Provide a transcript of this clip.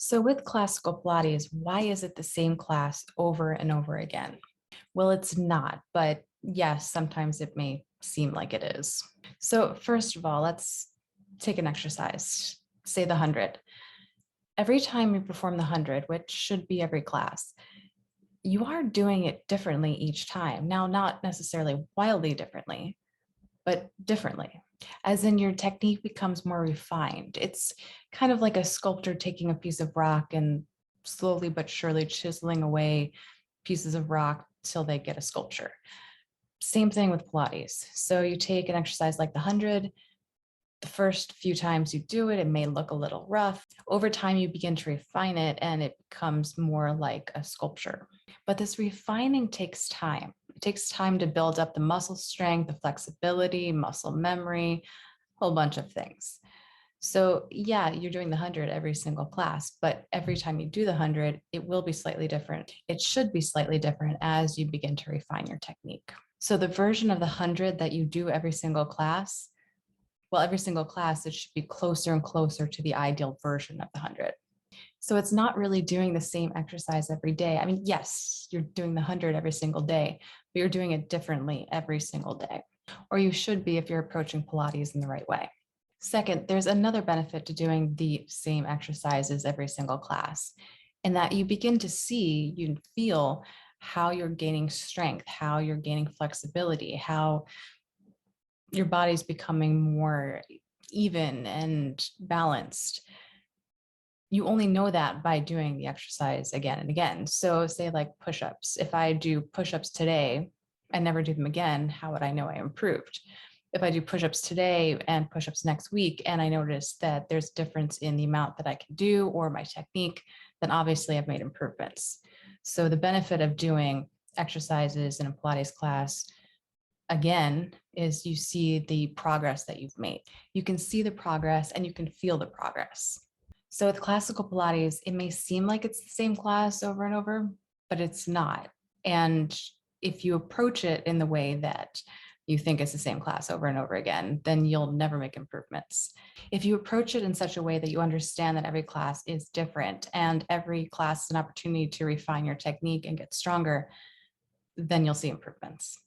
So with classical Pilates, why is it the same class over and over again? Well, it's not, but yes, sometimes it may seem like it is. So first of all, let's take an exercise, say the 100. Every time you perform the 100, which should be every class, you are doing it differently each time. Now, not necessarily wildly differently, but differently, as in your technique becomes more refined. It's kind of like a sculptor taking a piece of rock and slowly but surely chiseling away pieces of rock till they get a sculpture. Same thing with Pilates. So you take an exercise like the 100, the first few times you do it, it may look a little rough. Over time, you begin to refine it and it becomes more like a sculpture. But this refining takes time. It takes time to build up the muscle strength, the flexibility, muscle memory, a whole bunch of things. So yeah, you're doing the 100 every single class, but every time you do the 100, it will be slightly different. It should be slightly different as you begin to refine your technique. So the version of the 100 that you do every single class, well, every single class, it should be closer and closer to the ideal version of the 100. So it's not really doing the same exercise every day. I mean, yes, you're doing the 100 every single day, but you're doing it differently every single day, or you should be if you're approaching Pilates in the right way. Second, there's another benefit to doing the same exercises every single class, in that you begin to see, you feel how you're gaining strength, how you're gaining flexibility, how your body's becoming more even and balanced. You only know that by doing the exercise again and again. So say like push-ups. If I do push-ups today and never do them again, how would I know I improved? If I do push-ups today and push-ups next week, and I notice that there's a difference in the amount that I can do or my technique, then obviously I've made improvements. So the benefit of doing exercises in a Pilates class again is you see the progress that you've made. You can see the progress and you can feel the progress. So with classical Pilates, it may seem like it's the same class over and over, but it's not. And if you approach it in the way that you think it's the same class over and over again, then you'll never make improvements. If you approach it in such a way that you understand that every class is different and every class is an opportunity to refine your technique and get stronger, then you'll see improvements.